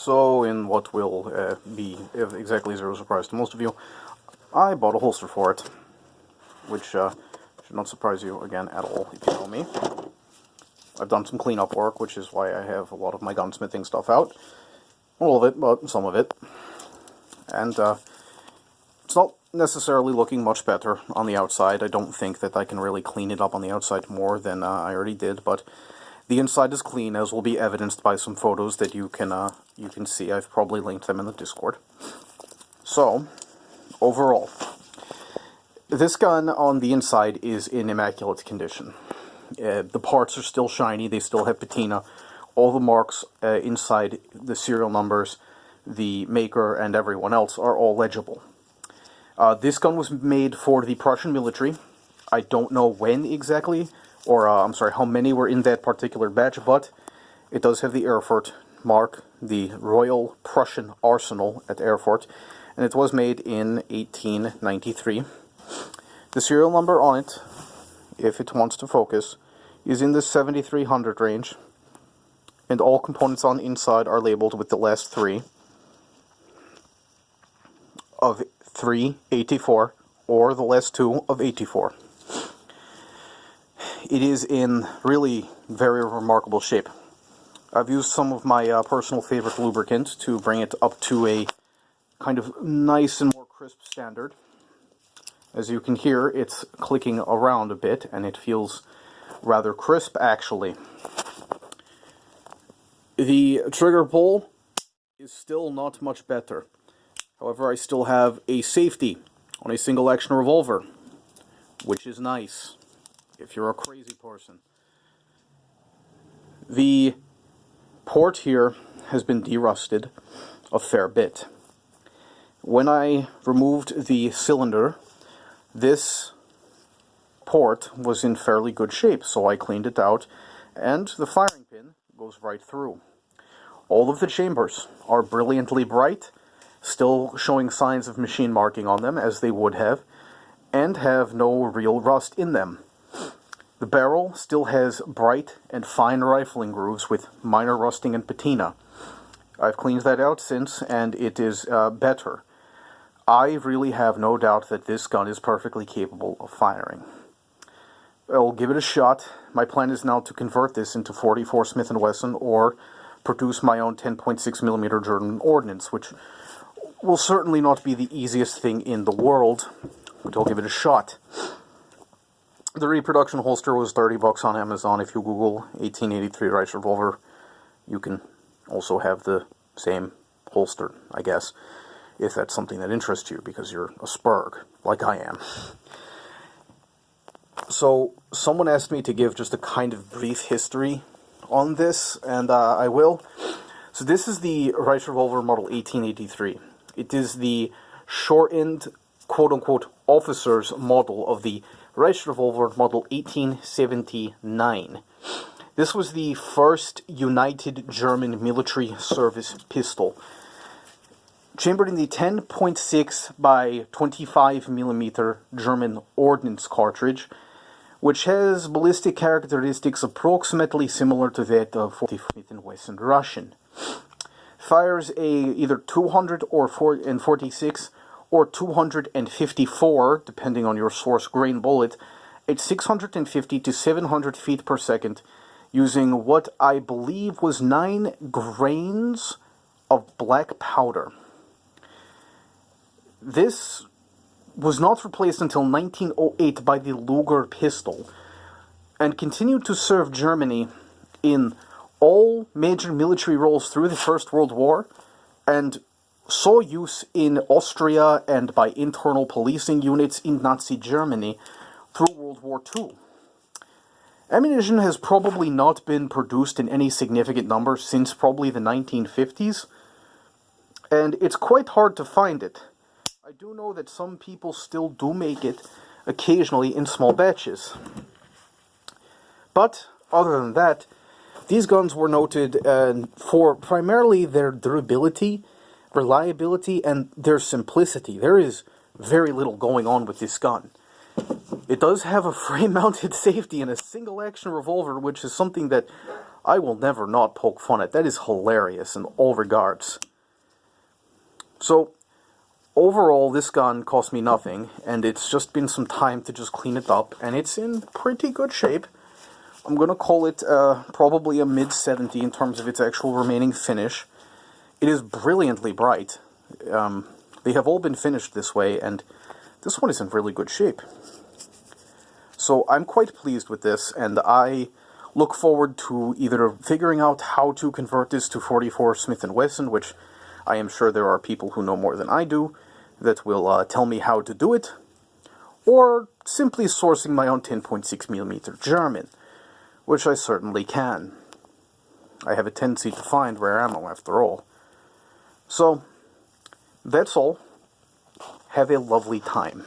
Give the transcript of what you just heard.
So, in what will be exactly zero surprise to most of you, I bought a holster for it, which should not surprise you again at all if you know me. I've done some cleanup work, which is why I have a lot of my gunsmithing stuff out. Not all of it, but some of it. And it's not necessarily looking much better on the outside. I don't think that I can really clean it up on the outside more than I already did, but the inside is clean, as will be evidenced by some photos that you can see. I've probably linked them in the Discord. So, overall, this gun on the inside is in immaculate condition. The parts are still shiny, they still have patina. All the marks inside, the serial numbers, the maker, and everyone else are all legible. This gun was made for the Prussian military. I don't know when exactly, or I'm sorry, how many were in that particular batch, but it does have the Erfurt mark, the Royal Prussian Arsenal at Erfurt, and it was made in 1893. The serial number on it, if it wants to focus, is in the 7300 range, and all components on the inside are labeled with the last three of 384 or the last two of 84. It is in really very remarkable shape. I've used some of my personal favorite lubricant to bring it up to a kind of nice and more crisp standard. As you can hear, it's clicking around a bit, and it feels rather crisp, actually. The trigger pull is still not much better. However, I still have a safety on a single-action revolver, which is nice, if you're a crazy person. The port here has been derusted a fair bit. When I removed the cylinder, this port was in fairly good shape, so I cleaned it out, and the firing pin goes right through. All of the chambers are brilliantly bright, still showing signs of machine marking on them, as they would have, and have no real rust in them. The barrel still has bright and fine rifling grooves with minor rusting and patina. I've cleaned that out since, and it is better. I really have no doubt that this gun is perfectly capable of firing. I'll give it a shot. My plan is now to convert this into .44 Smith & Wesson or produce my own 10.6mm German Ordinance, which will certainly not be the easiest thing in the world, but I'll give it a shot. The reproduction holster was $30 on Amazon. If you Google 1883 Reichrevolver, you can also have the same holster, I guess, if that's something that interests you, because you're a spurg, like I am. So, someone asked me to give just a kind of brief history on this, and I will. So this is the Reichrevolver model 1883. It is the shortened, quote-unquote, officer's model of the Reichrevolver model 1879. This was the first United German military service pistol, chambered in the 10.6 by 25mm German Ordnance cartridge, which has ballistic characteristics approximately similar to that of Smith & Wesson Russian. Fires either 200 or 46 or 254, depending on your source grain bullet, at 650 to 700 feet per second, using what I believe was 9 grains of black powder. This was not replaced until 1908 by the Luger pistol, and continued to serve Germany in all major military roles through the First World War, and saw use in Austria and by internal policing units in Nazi Germany through World War II. Ammunition has probably not been produced in any significant number since probably the 1950s, and it's quite hard to find it. I do know that some people still do make it occasionally in small batches. But, other than that, these guns were noted for primarily their durability, reliability, and their simplicity. There is very little going on with this gun. It does have a frame-mounted safety and a single-action revolver, which is something that I will never not poke fun at. That is hilarious in all regards. So, overall, this gun cost me nothing, and it's just been some time to just clean it up, and it's in pretty good shape. I'm gonna call it probably a mid-70 in terms of its actual remaining finish. It is brilliantly bright. They have all been finished this way, and this one is in really good shape. So I'm quite pleased with this, and I look forward to either figuring out how to convert this to 44 Smith & Wesson, which I am sure there are people who know more than I do that will tell me how to do it, or simply sourcing my own 10.6mm German, which I certainly can. I have a tendency to find rare ammo after all. So, that's all. Have a lovely time.